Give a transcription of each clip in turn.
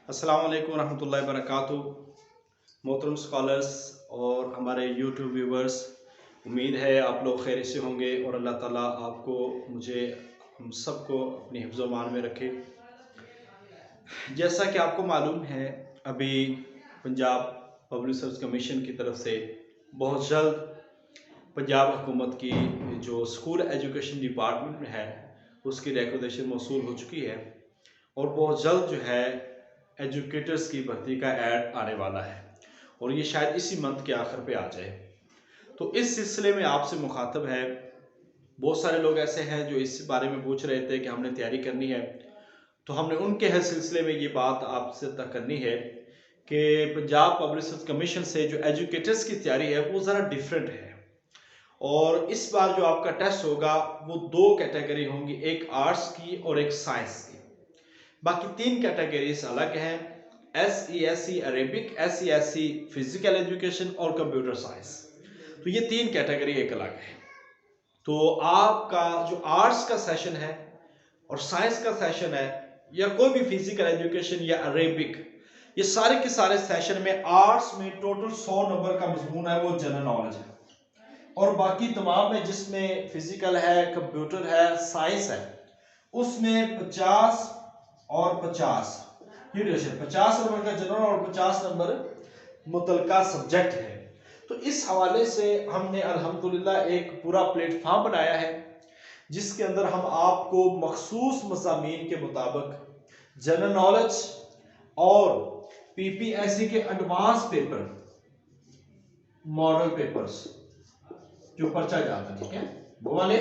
अस्सलाम वालेकुम रहमतुल्लाहि वबरकातुहू। मोहतरम स्कॉलर्स और हमारे यूट्यूब व्यूवर्स, उम्मीद है आप लोग खैर से होंगे और अल्लाह ताला आपको, मुझे, हम सबको अपनी हिफ्ज़ मान में रखे। जैसा कि आपको मालूम है, अभी पंजाब पब्लिक सर्विस कमीशन की तरफ से बहुत जल्द पंजाब हुकूमत की जो स्कूल एजुकेशन डिपार्टमेंट है उसकी रिकमेंडेशन मौसूल हो चुकी है और बहुत जल्द जो है एजुकेटर्स की भर्ती का ऐड आने वाला है और ये शायद इसी मंथ के आखिर पे आ जाए। तो इस सिलसिले में आपसे मुखातब है। बहुत सारे लोग ऐसे हैं जो इस बारे में पूछ रहे थे कि हमने तैयारी करनी है, तो हमने उनके हर सिलसिले में ये बात आपसे तक करनी है कि पंजाब पब्लिक सर्विस कमीशन से जो एजुकेटर्स की तैयारी है वो ज़रा डिफरेंट है। और इस बार जो आपका टेस्ट होगा वो दो कैटेगरी होंगी, एक आर्ट्स की और एक साइंस की। बाकी तीन कैटेगरीज अलग हैं, SESE Arabic, SESE physical education और कंप्यूटर साइंस। तो ये तीन कैटेगरी एक अलग है। तो आपका जो आर्ट्स का सेशन है और साइंस का सेशन है या कोई भी फिजिकल एजुकेशन या अरेबिक, ये सारे के सारे सेशन में आर्ट्स में टोटल 100 नंबर का मजमून है, वो जनरल नॉलेज है। और बाकी तमाम में जिसमें फिजिकल है, कंप्यूटर है, साइंस है, उसमें 50 और 50 ड्यूरेशन, 50 नंबर का जनरल और 50 नंबर मुतलका सब्जेक्ट है। तो इस हवाले से हमने अल्हम्दुलिल्लाह एक पूरा प्लेटफॉर्म बनाया है जिसके अंदर हम आपको मखसूस मज़ामीन के मुताबिक जनरल नॉलेज और PPSC के एडवांस पेपर, मॉडल पेपर्स जो पर्चा जाता है, ठीक है, वो वाले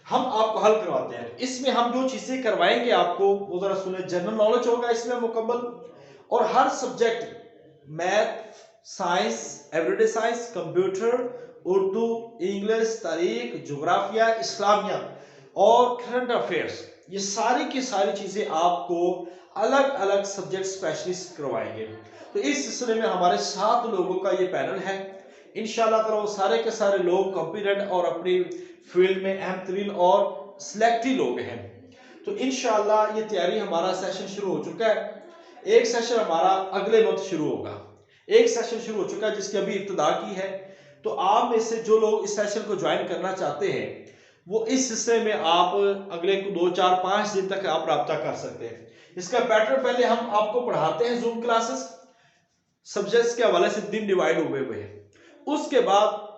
हम आपको हल करवाते हैं। इसमें हम जो चीजें करवाएंगे आपको वो जरा सुने। जनरल नॉलेज होगा इसमें मुकम्मल, और हर subject math, science, everyday science, computer, Urdu, English, तारीख, जोग्राफिया, इस्लामिया और करंट अफेयर्स, ये सारी की सारी चीजें आपको अलग अलग सब्जेक्ट स्पेशलिस्ट करवाएंगे। तो इस सिलसिले में हमारे 7 लोगों का ये पैनल है। इंशाल्लाह ताला वो सारे के सारे लोग कॉम्पिटेंट और अपनी फील्ड में अहम तरीन और सिलेक्टी लोग हैं। तो इंशाल्लाह ये तैयारी, हमारा सेशन शुरू हो चुका है। एक सेशन हमारा अगले मंथ शुरू होगा, एक सेशन शुरू हो चुका है जिसकी अभी इब्तिदा की है। तो आप में से जो लोग इस सेशन को ज्वाइन करना चाहते हैं वो इस सिलसिले में आप अगले 2, 4, 5 दिन तक आप रब्ता कर सकते हैं। इसका पैटर्न पहले हम आपको पढ़ाते हैं जूम क्लासेस, सब्जेक्ट्स के हवाले से दिन डिवाइड हुए हुए हैं। उसके बाद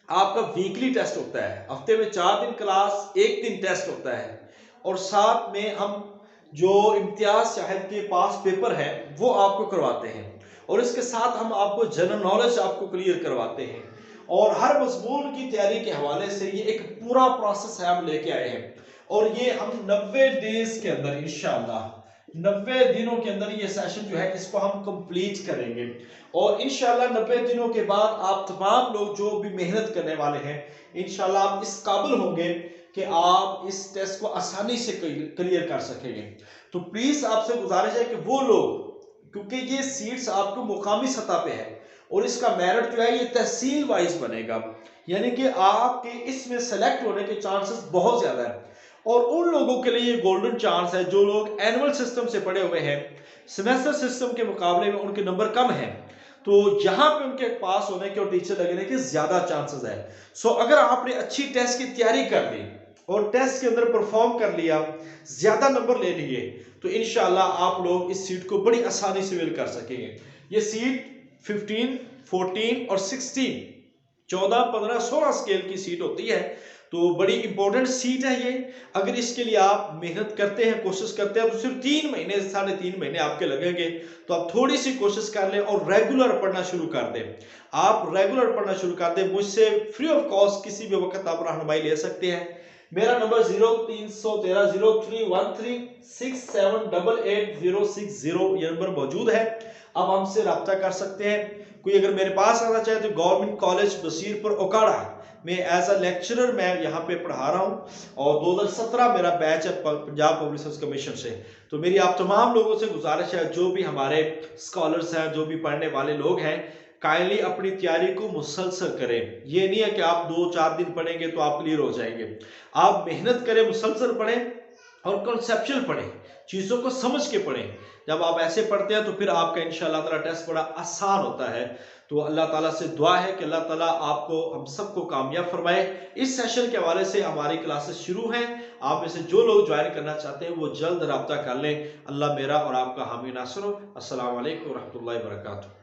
आपका वीकली टेस्ट होता है, हफ्ते में 4 दिन क्लास, 1 दिन टेस्ट होता है, और साथ में हम जो इम्तियाज शाहिद के पास पेपर है वो आपको करवाते हैं, और इसके साथ हम आपको जनरल नॉलेज आपको क्लियर करवाते हैं। और हर मजमून की तैयारी के हवाले से ये एक पूरा प्रोसेस है हम लेके आए हैं, और ये हम 90 डेज के अंदर इंशाल्लाह 90 दिनों के अंदर ये सेशन जो है इसको हम कंप्लीट करेंगे। और इंशाल्लाह 90 दिनों के बाद आप तमाम लोग जो भी मेहनत करने वाले हैं इंशाल्लाह आप इस काबिल होंगे कि आप इस टेस्ट को आसानी से क्लियर कर सकेंगे। तो प्लीज आपसे गुजारिश है कि वो लोग, क्योंकि ये सीट्स आपको मुकामी सतह पे है और इसका मेरिट जो है ये तहसील वाइज बनेगा, यानी कि आपके इसमें सेलेक्ट होने के चांसेस बहुत ज्यादा है। और उन लोगों के लिए ये गोल्डन चांस है जो लोग एनुअल सिस्टम से पढ़े हुए हैं, सेमेस्टर सिस्टम के मुकाबले में उनके नंबर कम हैं, तो यहाँ पे उनके पास होने के और टीचर लगने के ज्यादा चांसेस है। सो अगर आपने अच्छी टेस्ट की तैयारी कर ली और टेस्ट के अंदर परफॉर्म कर लिया, ज्यादा नंबर ले लिए, तो इंशाल्लाह आप लोग इस सीट को बड़ी आसानी से विल कर सकेंगे। ये सीट 15, 14 और 16, 14, 15, 16 स्केल की सीट होती है, तो बड़ी इंपॉर्टेंट सीट है ये। अगर इसके लिए आप मेहनत करते हैं, कोशिश करते हैं, तो सिर्फ 3 महीने, 3.5 महीने आपके लगेंगे। तो आप थोड़ी सी कोशिश कर लें और रेगुलर पढ़ना शुरू कर दें। आप रेगुलर पढ़ना शुरू कर दें, मुझसे फ्री ऑफ कॉस्ट किसी भी वक्त आप रहनुमाई ले सकते हैं। मेरा नंबर 03130316788060 ये नंबर मौजूद है, आप हमसे रब्ता कर सकते हैं। कोई अगर मेरे पास आना चाहे तो गवर्नमेंट कॉलेज बसीरपुर ओकाड़ा में एज अ लेक्चरर मैं यहाँ पे पढ़ा रहा हूँ, और 2017 मेरा बैच है पंजाब पब्लिक सर्विस कमीशन से। तो मेरी आप तमाम लोगों से गुजारिश है, जो भी हमारे स्कॉलर्स हैं, जो भी पढ़ने वाले लोग हैं, काइंडली अपनी तैयारी को मुसलसल करें। ये नहीं है कि आप 2-4 दिन पढ़ेंगे तो आप क्लियर हो जाएंगे। आप मेहनत करें, मुसलसल पढ़ें और कॉन्सेप्चुअल पढ़ें, चीजों को समझ के पढ़ें। जब आप ऐसे पढ़ते हैं तो फिर आपका इंशाअल्लाह ताला टेस्ट बड़ा आसान होता है। तो अल्लाह ताला से दुआ है कि अल्लाह ताला आपको, हम सबको कामयाब फरमाए। इस सेशन के हवाले से हमारी क्लासेस शुरू हैं, आप में से जो लोग ज्वाइन करना चाहते हैं वो जल्द रब्ता कर लें। अल्लाह मेरा और आपका हामी नासर हो। अस्सलाम वालेकुम व रहमतुल्लाहि व बरकातुहू।